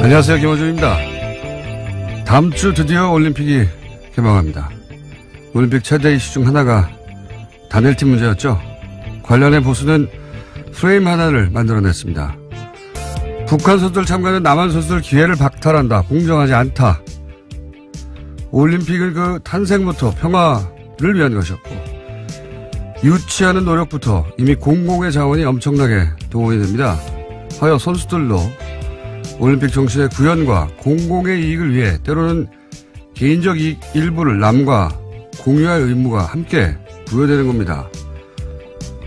안녕하세요. 김호준입니다. 다음 주 드디어 올림픽이 개막합니다. 올림픽 최대 이슈 중 하나가 단일팀 문제였죠. 관련해 보수는 프레임 하나를 만들어냈습니다. 북한 선수들 참가는 남한 선수들 기회를 박탈한다. 공정하지 않다. 올림픽은 그 탄생부터 평화를 위한 것이었고 유치하는 노력부터 이미 공공의 자원이 엄청나게 동원이 됩니다. 하여 선수들도 올림픽 정신의 구현과 공공의 이익을 위해 때로는 개인적 이익 일부를 남과 공유할 의무가 함께 부여되는 겁니다.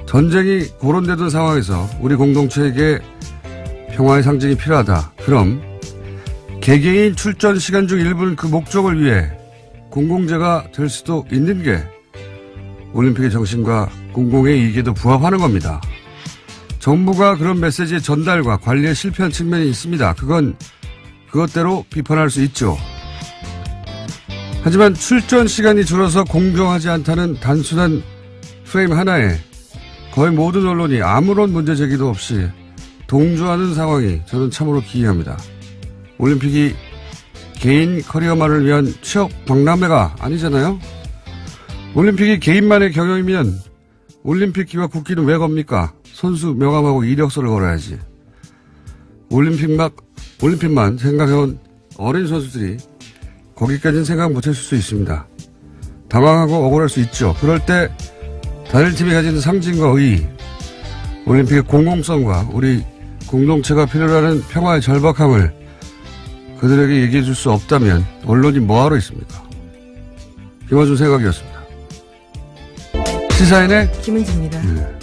전쟁이 고론되던 상황에서 우리 공동체에게 평화의 상징이 필요하다. 그럼 개개인 출전 시간 중 일부는 그 목적을 위해 공공재가 될 수도 있는 게 올림픽의 정신과 공공의 이익에도 부합하는 겁니다. 정부가 그런 메시지의 전달과 관리에 실패한 측면이 있습니다. 그것대로 비판할 수 있죠. 하지만 출전 시간이 줄어서 공정하지 않다는 단순한 프레임 하나에 거의 모든 언론이 아무런 문제 제기도 없이 동조하는 상황이 저는 참으로 기이합니다. 올림픽이 개인 커리어만을 위한 취업 박람회가 아니잖아요. 올림픽이 개인만의 경영이면 올림픽기와 국기는 왜 겁니까? 선수 명함하고 이력서를 걸어야지. 올림픽만 생각해온 어린 선수들이 거기까지는 생각 못했을 수 있습니다. 당황하고 억울할 수 있죠. 그럴 때 단일팀이 가지는 상징과 의의, 올림픽의 공공성과 우리 공동체가 필요로 하는 평화의 절박함을 그들에게 얘기해 줄 수 없다면 언론이 뭐하러 있습니까? 김어준 생각이었습니다. 시사인의 김은지입니다. 네.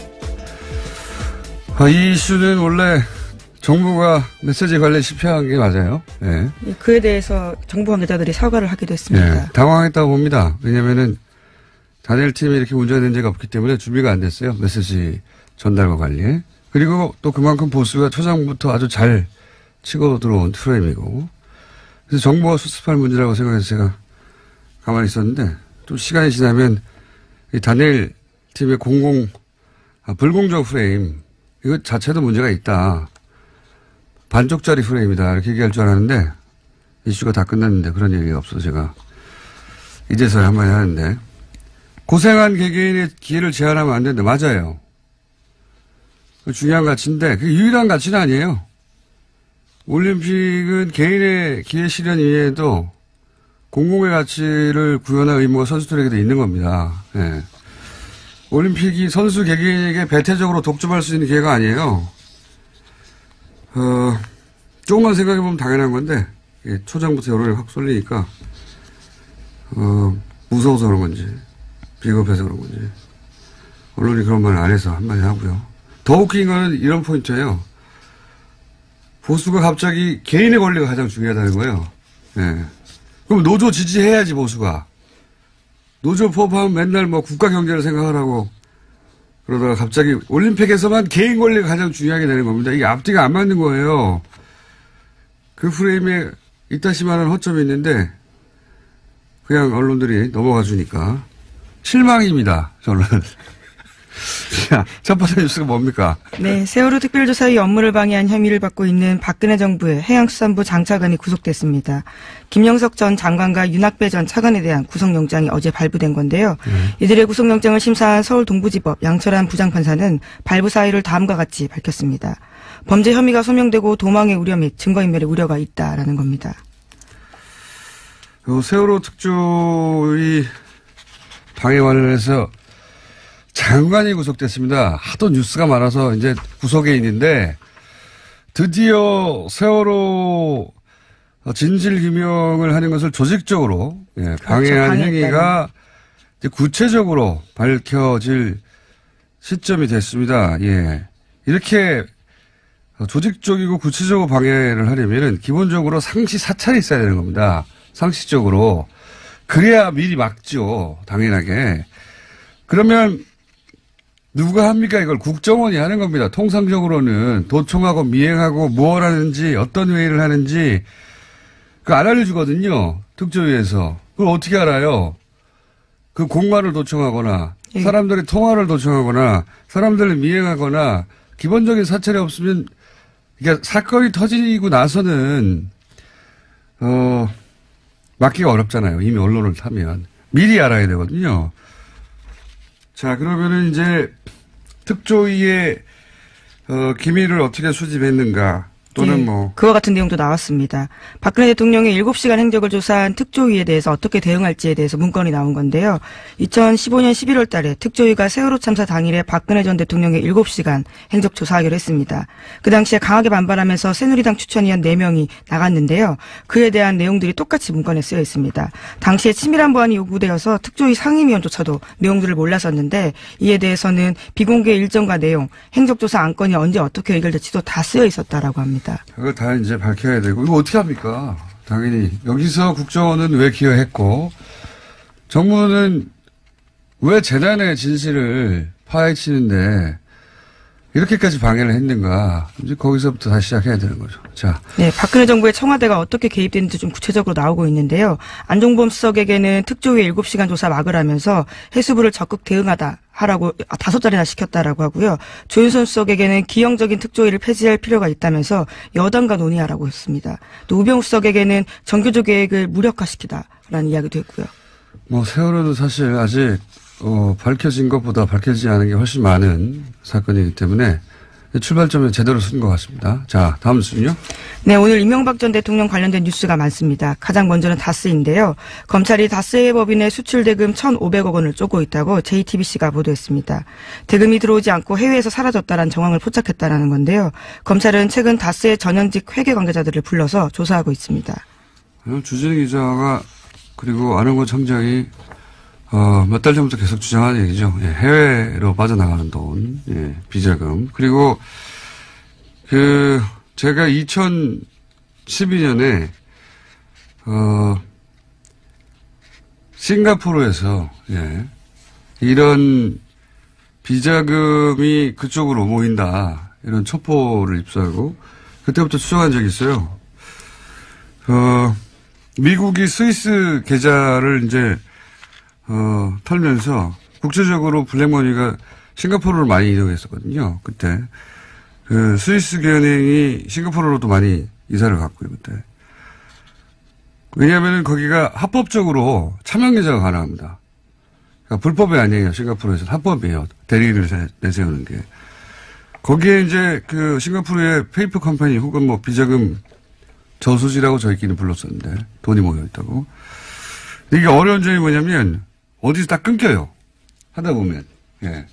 이 이슈는 원래 정부가 메시지 관리에 실패한 게 맞아요. 네. 그에 대해서 정부 관계자들이 사과를 하기도 했습니다. 네. 당황했다고 봅니다. 왜냐면은 단일팀이 이렇게 문제가 된 적이 없기 때문에 준비가 안 됐어요. 메시지 전달과 관리에. 그리고 또 그만큼 보수가 초장부터 아주 잘 치고 들어온 프레임이고. 그래서 정부가 수습할 문제라고 생각해서 제가 가만히 있었는데 또 시간이 지나면 이 단일팀의 불공정 프레임 이거 자체도 문제가 있다. 반쪽짜리 프레임이다. 이렇게 얘기할 줄 알았는데 이슈가 다 끝났는데 그런 얘기가 없어서 제가 이제서야 한마디 하는데 고생한 개개인의 기회를 제한하면 안 된다. 맞아요. 그 중요한 가치인데 그게 유일한 가치는 아니에요. 올림픽은 개인의 기회 실현 이외에도 공공의 가치를 구현할 의무가 선수들에게도 있는 겁니다. 네. 올림픽이 선수 개개인에게 배타적으로 독점할 수 있는 기회가 아니에요. 조금만 생각해보면 당연한 건데, 초장부터 여론이 확 쏠리니까, 무서워서 그런 건지, 비겁해서 그런 건지, 언론이 그런 말을 안 해서 한마디 하고요. 더 웃긴 거는 이런 포인트예요. 보수가 갑자기 개인의 권리가 가장 중요하다는 거예요. 네. 그럼 노조 지지해야지, 보수가. 노조 포함하면 맨날 뭐 국가 경제를 생각하라고 그러다가 갑자기 올림픽에서만 개인 권리가 가장 중요하게 되는 겁니다. 이게 앞뒤가 안 맞는 거예요. 그 프레임에 이따시만한 허점이 있는데 그냥 언론들이 넘어가 주니까 실망입니다. 저는. 자, 첫 번째 뉴스가 뭡니까? 네, 세월호 특별조사의 업무를 방해한 혐의를 받고 있는 박근혜 정부의 해양수산부 장차관이 구속됐습니다. 김영석 전 장관과 윤학배 전 차관에 대한 구속영장이 어제 발부된 건데요. 이들의 구속영장을 심사한 서울 동부지법 양철한 부장판사는 발부 사유를 다음과 같이 밝혔습니다. 범죄 혐의가 소명되고 도망의 우려 및 증거인멸의 우려가 있다라는 겁니다. 세월호 특조위 방해 관련해서 장관이 구속됐습니다. 하도 뉴스가 많아서 이제 구속에 있는데 드디어 세월호 진실규명을 하는 것을 조직적으로 방해한 행위가 이제 구체적으로 밝혀질 시점이 됐습니다. 예. 이렇게 조직적이고 구체적으로 방해를 하려면은 기본적으로 상시 사찰이 있어야 되는 겁니다. 상식적으로. 그래야 미리 막죠. 당연하게. 그러면 누가 합니까? 이걸 국정원이 하는 겁니다. 통상적으로는 도청하고 미행하고 무엇 하는지 어떤 회의를 하는지 그거 안 알려주거든요. 특조위에서. 그걸 어떻게 알아요? 그 공관을 도청하거나 사람들의 통화를 도청하거나 사람들을 미행하거나 기본적인 사찰이 없으면 이게 사건이 터지고 나서는 막기가 어렵잖아요. 이미 언론을 타면. 미리 알아야 되거든요. 자, 그러면은 이제 특조위의 기밀을 어떻게 수집했는가 또는 뭐. 그와 같은 내용도 나왔습니다. 박근혜 대통령의 7시간 행적을 조사한 특조위에 대해서 어떻게 대응할지에 대해서 문건이 나온 건데요. 2015년 11월 달에 특조위가 세월호 참사 당일에 박근혜 전 대통령의 7시간 행적 조사하기로 했습니다. 그 당시에 강하게 반발하면서 새누리당 추천위원 4명이 나갔는데요. 그에 대한 내용들이 똑같이 문건에 쓰여 있습니다. 당시에 치밀한 보안이 요구되어서 특조위 상임위원조차도 내용들을 몰랐었는데 이에 대해서는 비공개 일정과 내용, 행적조사 안건이 언제 어떻게 의결될지도 다 쓰여 있었다라고 합니다. 그거 다 이제 밝혀야 되고, 이거 어떻게 합니까? 당연히. 여기서 국정원은 왜 기여했고, 정부는 왜 재난의 진실을 파헤치는데, 이렇게까지 방해를 했는가. 이제 거기서부터 다시 시작해야 되는 거죠. 자. 네, 박근혜 정부의 청와대가 어떻게 개입됐는지 좀 구체적으로 나오고 있는데요. 안종범 수석에게는 특조위 7시간 조사 막으라면서 해수부를 적극 하라고 5자리나 시켰다라고 하고요. 조윤선 수석에게는 기형적인 특조위를 폐지할 필요가 있다면서 여당과 논의하라고 했습니다. 또 우병우 수석에게는 정교조 계획을 무력화시키다라는 이야기도 했고요. 뭐 세월호도 사실 아직 밝혀진 것보다 밝혀지지 않은 게 훨씬 많은 사건이기 때문에 출발점에 제대로 쓴 것 같습니다. 자, 다음 순요. 네, 오늘 이명박 전 대통령 관련된 뉴스가 많습니다. 가장 먼저는 다스인데요. 검찰이 다스의 법인의 수출 대금 1,500억 원을 쪼고 있다고 JTBC가 보도했습니다. 대금이 들어오지 않고 해외에서 사라졌다는 정황을 포착했다는 건데요. 검찰은 최근 다스의 전현직 회계 관계자들을 불러서 조사하고 있습니다. 주진우 기자가 그리고 안홍건 청장이 몇 달 전부터 계속 주장하는 얘기죠. 예, 해외로 빠져나가는 돈, 예, 비자금. 그리고 제가 2012년에 싱가포르에서 예, 이런 비자금이 그쪽으로 모인다 이런 첩보를 입수하고 그때부터 추정한 적이 있어요. 미국이 스위스 계좌를 이제 털면서 국제적으로 블랙머니가 싱가포르로 많이 이동했었거든요. 그때. 스위스 은행이 싱가포르로도 많이 이사를 갔고요, 그때. 왜냐하면 거기가 합법적으로 차명 계좌가 가능합니다. 그러니까 불법이 아니에요, 싱가포르에서는. 합법이에요. 대리를 내세우는 게. 거기에 이제 싱가포르의 페이퍼 컴퍼니 혹은 뭐 비자금 저수지라고 저희끼리 불렀었는데 돈이 모여있다고. 이게 어려운 점이 뭐냐면 어디서 딱 끊겨요. 하다 보면. 예.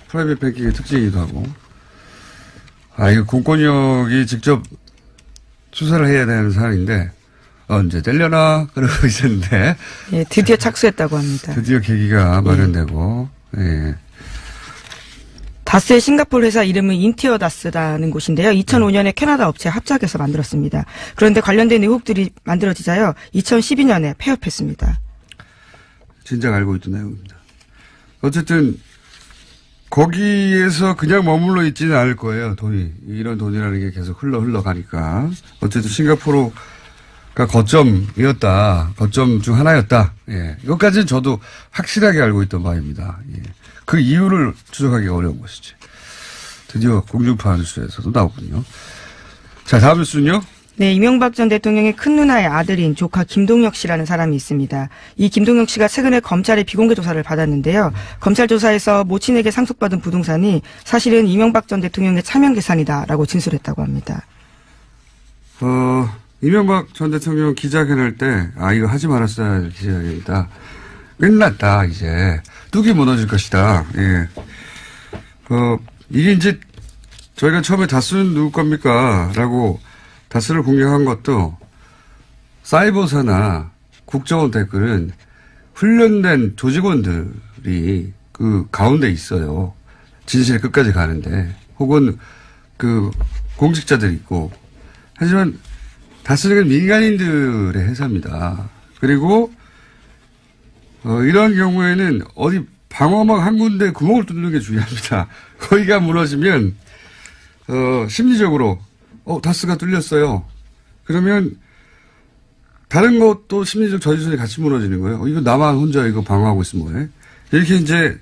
프라이빗 뱅킹의 특징이기도 하고. 이거 공권력이 직접 수사를 해야 되는 사안인데, 언제 되려나? 그러고 있었는데. 예, 드디어 착수했다고 합니다. 드디어 계기가 마련되고, 예. 다스의 싱가포르 회사 이름은 인티어 다스라는 곳인데요. 2005년에 캐나다 업체 합작해서 만들었습니다. 그런데 관련된 의혹들이 만들어지자요. 2012년에 폐업했습니다. 진작 알고 있던 내용입니다. 어쨌든 거기에서 그냥 머물러 있지는 않을 거예요. 돈이. 이런 돈이라는 게 계속 흘러가니까. 어쨌든 싱가포르가 거점이었다. 거점 중 하나였다. 예. 이것까지는 저도 확실하게 알고 있던 바입니다. 예. 그 이유를 추적하기가 어려운 것이지. 드디어 공중파 뉴스에서도 나오군요. 자, 다음 뉴스는요. 네, 이명박 전 대통령의 큰 누나의 아들인 조카 김동혁 씨라는 사람이 있습니다. 이 김동혁 씨가 최근에 검찰의 비공개 조사를 받았는데요. 검찰 조사에서 모친에게 상속받은 부동산이 사실은 이명박 전 대통령의 차명 계산이다라고 진술했다고 합니다. 이명박 전 대통령 기자회견할 때 이거 하지 말았어야 할 기자회견이다. 끝났다 이제. 뚝이 무너질 것이다. 예. 이게 이제 저희가 처음에 다스는 누구 겁니까? 라고 다스를 공격한 것도 사이버사나 국정원 댓글은 훈련된 조직원들이 그 가운데 있어요. 진실 끝까지 가는데. 혹은 공직자들이 있고. 하지만 다스는 민간인들의 회사입니다. 그리고 이런 경우에는 어디 방어막 한 군데 구멍을 뚫는 게 중요합니다. 거기가 무너지면 심리적으로 다스가 뚫렸어요. 그러면 다른 것도 심리적 저지선이 같이 무너지는 거예요. 이거 나만 혼자 이거 방어하고 있으면 뭐해? 이렇게 이제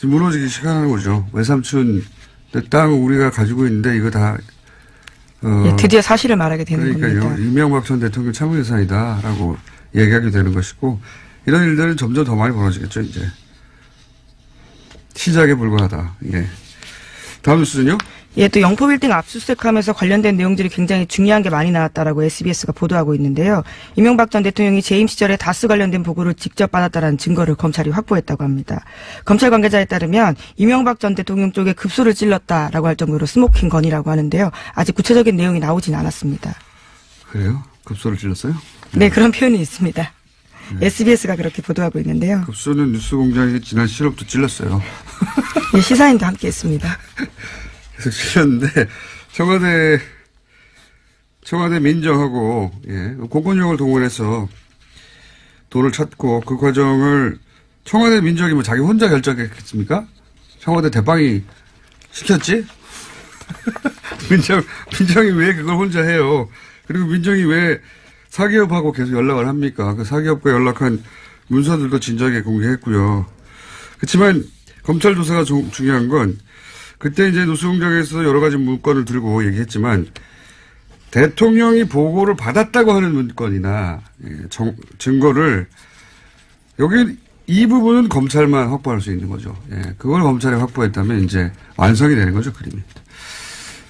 무너지기 시작하는 거죠. 외삼촌 내 땅 우리가 가지고 있는데 이거 다 드디어 사실을 말하게 되는 그러니까요. 겁니다. 이명박 전 대통령 참모유사이다라고 얘기하게 되는 것이고 이런 일들은 점점 더 많이 벌어지겠죠. 이제 시작에 불과하다. 예. 다음 뉴스는요? 예, 또 영포빌딩 압수수색하면서 관련된 내용들이 굉장히 중요한 게 많이 나왔다라고 SBS가 보도하고 있는데요. 이명박 전 대통령이 재임 시절에 다스 관련된 보고를 직접 받았다라는 증거를 검찰이 확보했다고 합니다. 검찰 관계자에 따르면 이명박 전 대통령 쪽에 급소를 찔렀다라고 할 정도로 스모킹 건이라고 하는데요. 아직 구체적인 내용이 나오진 않았습니다. 그래요? 급소를 찔렀어요? 네, 그런 표현이 있습니다. SBS가 그렇게 보도하고 있는데요. 급소는 뉴스공장이 지난 7월부터 찔렀어요. 예, 시사인도 함께 했습니다. 계속 찔렸는데 청와대 민정하고 공권력을 동원해서 돈을 찾고 그 과정을 청와대 민정이 뭐 자기 혼자 결정했겠습니까? 청와대 대빵이 시켰지? 민정이 왜 그걸 혼자 해요? 그리고 민정이 왜 사기업하고 계속 연락을 합니까? 그 사기업과 연락한 문서들도 진작에 공개했고요. 그렇지만 검찰 조사가 중요한 건 그때 이제 노수공장에서 여러 가지 문건을 들고 얘기했지만 대통령이 보고를 받았다고 하는 문건이나 증거를 여기 이 부분은 검찰만 확보할 수 있는 거죠. 예, 그걸 검찰이 확보했다면 이제 완성이 되는 거죠, 그림이.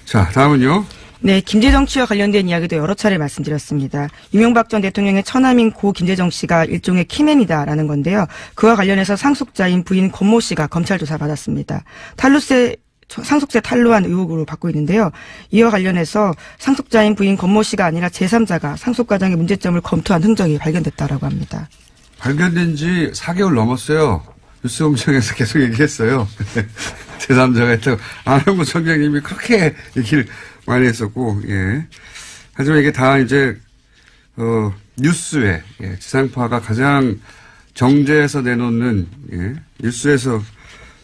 자, 다음은요. 네, 김재정 씨와 관련된 이야기도 여러 차례 말씀드렸습니다. 이명박 전 대통령의 처남인 고 김재정 씨가 일종의 키맨이다라는 건데요. 그와 관련해서 상속자인 부인 권모 씨가 검찰 조사 받았습니다. 상속세 탈루한 의혹으로 받고 있는데요. 이와 관련해서 상속자인 부인 권모 씨가 아니라 제3자가 상속 과정의 문제점을 검토한 흔적이 발견됐다라고 합니다. 발견된 지 4개월 넘었어요. 뉴스공장에서 계속 얘기했어요. 제3자가 했다고. 안홍구 청장님이 그렇게 얘기를 많이 했었고, 예. 하지만 이게 다 이제, 뉴스에, 지상파가 가장 정제해서 내놓는, 뉴스에서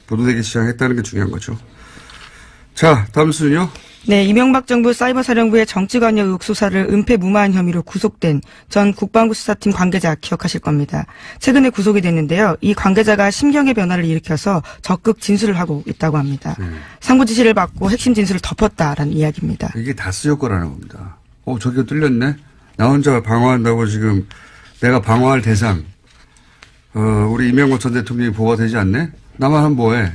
보도되기 시작했다는 게 중요한 거죠. 자, 다음 뉴스는요? 네, 이명박 정부 사이버사령부의 정치관여 의혹 수사를 은폐무마한 혐의로 구속된 전 국방부 수사팀 관계자 기억하실 겁니다. 최근에 구속이 됐는데요. 이 관계자가 심경의 변화를 일으켜서 적극 진술을 하고 있다고 합니다. 상부 지시를 받고 핵심 진술을 덮었다라는 이야기입니다. 이게 다스 효과라는 겁니다. 저기가 뚫렸네? 나 혼자 방어한다고 지금 내가 방어할 대상, 우리 이명박 전 대통령이 보호가 되지 않네? 나만 하면 뭐해?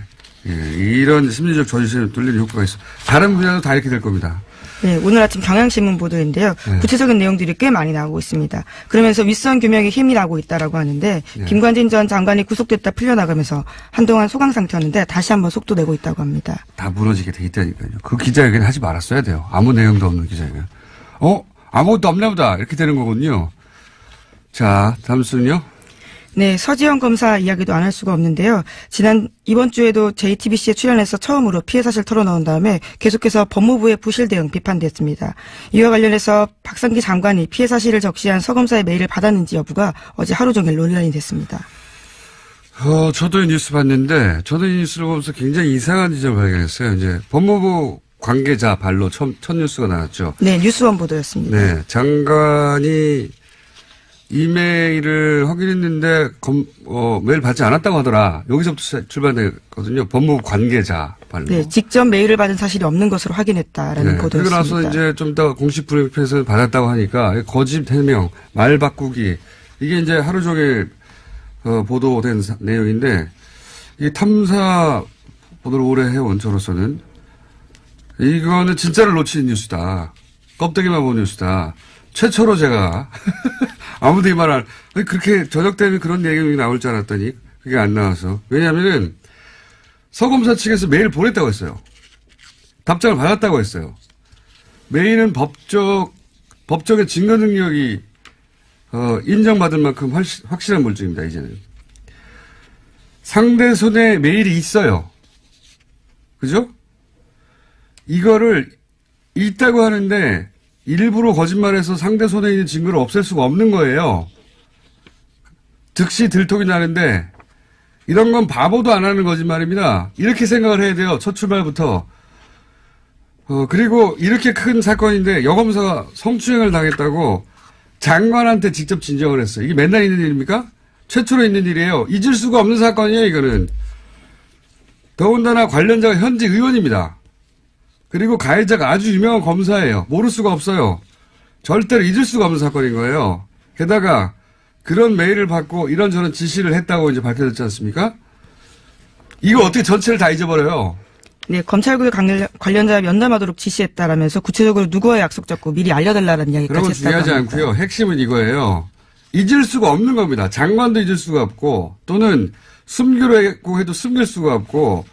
이런 심리적 저지심을 뚫리는 효과가 있어. 다른 분야도 다 이렇게 될 겁니다. 네, 오늘 아침 경향신문 보도인데요. 구체적인 내용들이 꽤 많이 나오고 있습니다. 그러면서 윗선 규명에 힘이 나고 있다라고 하는데 김관진 전 장관이 구속됐다 풀려나가면서 한동안 소강 상태였는데 다시 한번 속도 내고 있다고 합니다. 다 무너지게 돼 있다니까요. 그 기자회견 하지 말았어야 돼요. 아무 내용도 없는 기자회견. 아무것도 없나 보다. 이렇게 되는 거군요. 자, 다음 순요. 네, 서지현 검사 이야기도 안 할 수가 없는데요. 이번 주에도 JTBC에 출연해서 처음으로 피해 사실 털어놓은 다음에 계속해서 법무부의 부실 대응 비판됐습니다. 이와 관련해서 박상기 장관이 피해 사실을 적시한 서 검사의 메일을 받았는지 여부가 어제 하루 종일 논란이 됐습니다. 저도 이 뉴스 봤는데 저도 이 뉴스를 보면서 굉장히 이상한 지점을 발견했어요. 이제 법무부 관계자 발로 첫 뉴스가 나왔죠. 네, 뉴스원 보도였습니다. 네, 장관이 이메일을 확인했는데 메일 받지 않았다고 하더라. 여기서부터 출발됐거든요. 법무부 관계자 발로. 네, 직접 메일을 받은 사실이 없는 것으로 확인했다라는 보도였습니다. 그리고 나서 이제 좀 더 공식 브리핑에서 받았다고 하니까 거짓 해명, 말 바꾸기 이게 이제 하루 종일 보도된 내용인데 이 탐사 보도를 오래 해온 저로서는 이거는 진짜를 놓친 뉴스다. 껍데기만 본 뉴스다. 최초로 제가 아무도 이 말을 그렇게 저녁 때문에 그런 내용이 나올 줄 알았더니 그게 안 나와서. 왜냐하면은 서검사 측에서 메일 보냈다고 했어요. 답장을 받았다고 했어요. 메일은 법적인 증거 능력이 인정받을 만큼 확실한 물증입니다. 이제는. 상대 손에 메일이 있어요. 그죠? 이거를 있다고 하는데 일부러 거짓말해서 상대 손에 있는 증거를 없앨 수가 없는 거예요. 즉시 들통이 나는데 이런 건 바보도 안 하는 거짓말입니다. 이렇게 생각을 해야 돼요. 첫 출발부터. 그리고 이렇게 큰 사건인데 여검사가 성추행을 당했다고 장관한테 직접 진정을 했어요. 이게 맨날 있는 일입니까? 최초로 있는 일이에요. 잊을 수가 없는 사건이에요. 이거는. 더군다나 관련자가 현직 의원입니다. 그리고 가해자가 아주 유명한 검사예요. 모를 수가 없어요. 절대로 잊을 수가 없는 사건인 거예요. 게다가 그런 메일을 받고 이런저런 지시를 했다고 이제 밝혀졌지 않습니까? 이거 어떻게 전체를 다 잊어버려요? 네, 검찰국의 관련자 면담하도록 지시했다라면서 구체적으로 누구와 약속 잡고 미리 알려달라는 이야기까지 그런 건 했다고 중요하지 합니다. 않고요. 핵심은 이거예요. 잊을 수가 없는 겁니다. 장관도 잊을 수가 없고 또는 숨기로 해도 숨길 수가 없고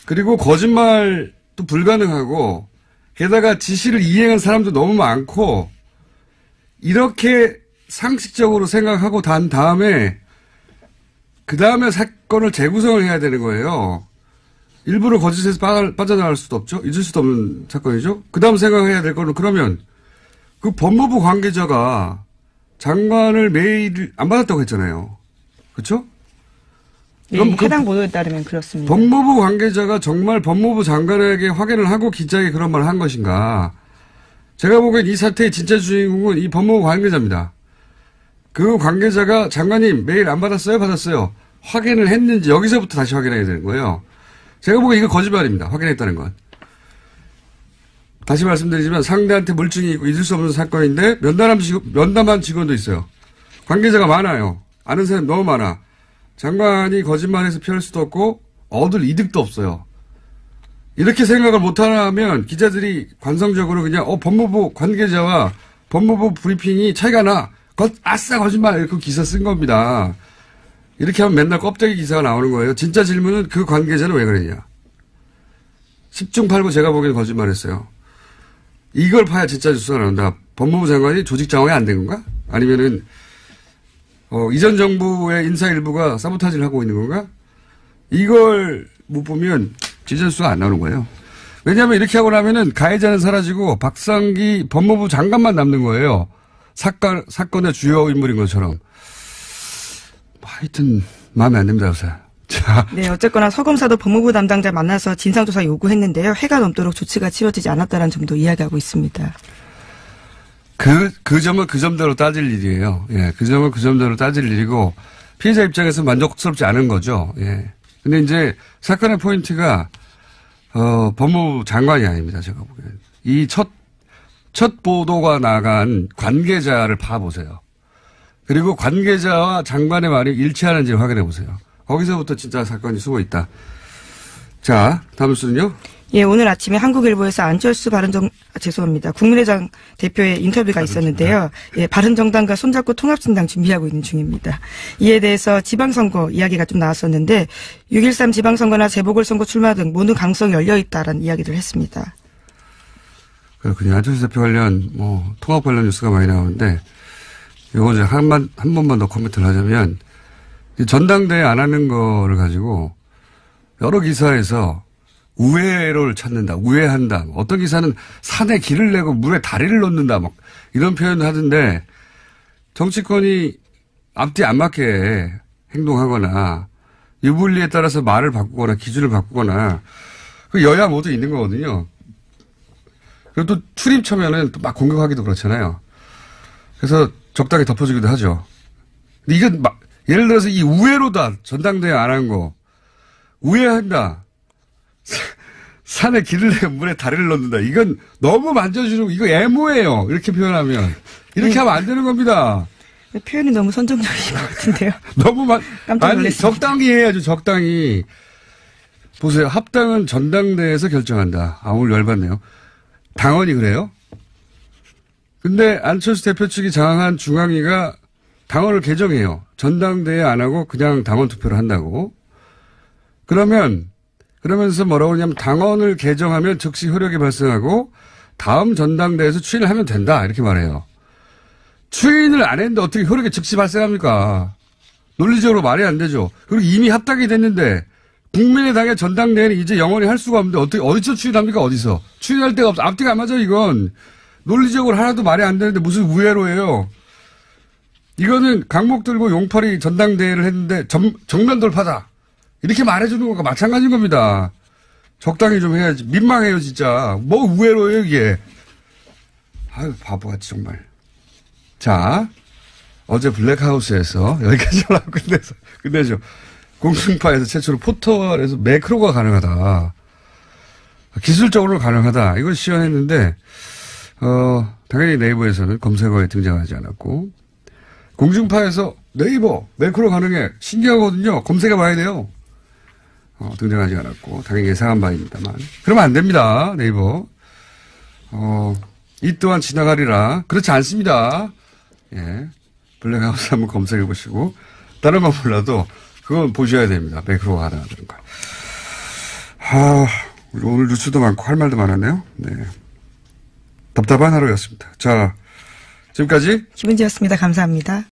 그리고 거짓말도 불가능하고 게다가 지시를 이행한 사람도 너무 많고 이렇게 상식적으로 생각하고 단 다음에 그 다음에 사건을 재구성을 해야 되는 거예요. 일부러 거짓에서 빠져나갈 수도 없죠. 잊을 수도 없는 사건이죠. 그 다음 생각해야 될 거는 그러면 그 법무부 관계자가 장관을 메일 안 받았다고 했잖아요. 그렇죠? 네, 해당 보도에 따르면 그렇습니다. 법무부 관계자가 정말 법무부 장관에게 확인을 하고 기자에게 그런 말을 한 것인가. 제가 보기엔 이 사태의 진짜 주인공은 이 법무부 관계자입니다. 그 관계자가 장관님 메일 안 받았어요? 받았어요. 확인을 했는지 여기서부터 다시 확인해야 되는 거예요. 제가 보기엔 이거 거짓말입니다. 확인했다는 건. 다시 말씀드리지만 상대한테 물증이 있고 잊을 수 없는 사건인데 면담한 직원도 있어요. 관계자가 많아요. 아는 사람이 너무 많아. 장관이 거짓말해서 피할 수도 없고 얻을 이득도 없어요. 이렇게 생각을 못하면 기자들이 관성적으로 그냥 법무부 관계자와 법무부 브리핑이 차이가 나. 아싸 거짓말 이렇게 기사 쓴 겁니다. 이렇게 하면 맨날 껍데기 기사가 나오는 거예요. 진짜 질문은 그 관계자는 왜 그랬냐. 10중 8구 제가 보기엔 거짓말했어요. 이걸 파야 진짜 뉴스가 나온다. 법무부 장관이 조직 장악이 안 된 건가? 아니면은 이전 정부의 인사 일부가 사보타지를 하고 있는 건가? 이걸 못 보면 진짜 뉴스가 안 나오는 거예요. 왜냐하면 이렇게 하고 나면은 가해자는 사라지고 박상기 법무부 장관만 남는 거예요. 사건의 주요 인물인 것처럼. 하여튼 마음에 안 듭니다, 요새. 자. 네, 어쨌거나 서 검사도 법무부 담당자 만나서 진상조사 요구했는데요. 해가 넘도록 조치가 치러지지 않았다는 점도 이야기하고 있습니다. 그 점은 그 점대로 따질 일이에요. 예, 그 점은 그 점대로 따질 일이고 피해자 입장에서 만족스럽지 않은 거죠. 예. 근데 이제 사건의 포인트가 법무부 장관이 아닙니다. 제가 보기엔. 이 첫 보도가 나간 관계자를 봐보세요. 그리고 관계자와 장관의 말이 일치하는지 확인해 보세요. 거기서부터 진짜 사건이 숨어 있다. 자, 다음 수는요? 예, 오늘 아침에 한국일보에서 안철수 국민의당 대표의 인터뷰가 있었는데요. 예, 바른정당과 손잡고 통합신당 준비하고 있는 중입니다. 이에 대해서 지방선거 이야기가 좀 나왔었는데 6.13 지방선거나 재보궐선거 출마 등 모든 가능성이 열려있다라는 이야기를 했습니다. 그렇군요. 안철수 대표 관련 통합 관련 뉴스가 많이 나오는데 이거 이제 한 번만 더 코멘트를 하자면 전당대회 안 하는 거를 가지고 여러 기사에서 우회로를 찾는다, 우회한다. 어떤 기사는 산에 길을 내고 물에 다리를 놓는다, 막 이런 표현을 하던데 정치권이 앞뒤 안 맞게 행동하거나 유불리에 따라서 말을 바꾸거나 기준을 바꾸거나 그 여야 모두 있는 거거든요. 그리고 또 출입 처면은 또 막 공격하기도 그렇잖아요. 그래서 적당히 덮어주기도 하죠. 근데 이건 예를 들어서 이 우회로다, 전당대회 안 한 거. 우회한다. 산에 길을 내고 물에 다리를 넣는다. 이건 너무 만져주는, 이거 애모예요. 이렇게 표현하면. 이렇게 하면 안 되는 겁니다. 표현이 너무 선정적인 것 같은데요. 너무 깜짝 놀랐습니다. 적당히 해야죠, 적당히. 보세요. 합당은 전당대회에서 결정한다. 오늘 열받네요. 당원이 그래요? 근데 안철수 대표 측이 장악한 중앙위가 당원을 개정해요. 전당대회 안 하고 그냥 당원 투표를 한다고. 그러면서 뭐라고 하냐면 당원을 개정하면 즉시 효력이 발생하고 다음 전당대회에서 추인을 하면 된다. 이렇게 말해요. 추인을 안 했는데 어떻게 효력이 즉시 발생합니까? 논리적으로 말이 안 되죠. 그리고 이미 합당이 됐는데 국민의당의 전당대회는 이제 영원히 할 수가 없는데 어디서 추인합니까? 어디서? 추인할 데가 없어. 앞뒤가 안 맞아, 이건. 논리적으로 하나도 말이 안 되는데 무슨 우회로예요. 이거는 강목 들고 용팔이 전당대회를 했는데 정면 돌파다. 이렇게 말해주는 것과 마찬가지인 겁니다. 적당히 좀 해야지. 민망해요, 진짜. 뭐 우회로예요, 이게. 아유, 바보같이 정말. 자, 어제 블랙하우스에서 여기까지 하고 끝내죠. 공중파에서 최초로 포털에서 매크로가 가능하다. 기술적으로 가능하다. 이걸 시연했는데, 당연히 네이버에서는 검색어에 등장하지 않았고, 공중파에서 네이버, 매크로 가능해. 신기하거든요. 검색해 봐야 돼요. 등장하지 않았고, 당연히 예상한 바입니다만. 그러면 안 됩니다. 네이버. 이 또한 지나가리라. 그렇지 않습니다. 예. 블랙하우스 한번 검색해 보시고, 다른 건 몰라도, 그건 보셔야 됩니다. 매크로가 가능하다는 거. 오늘 뉴스도 많고 할 말도 많았네요. 네. 답답한 하루였습니다. 자, 지금까지 김은지였습니다. 감사합니다.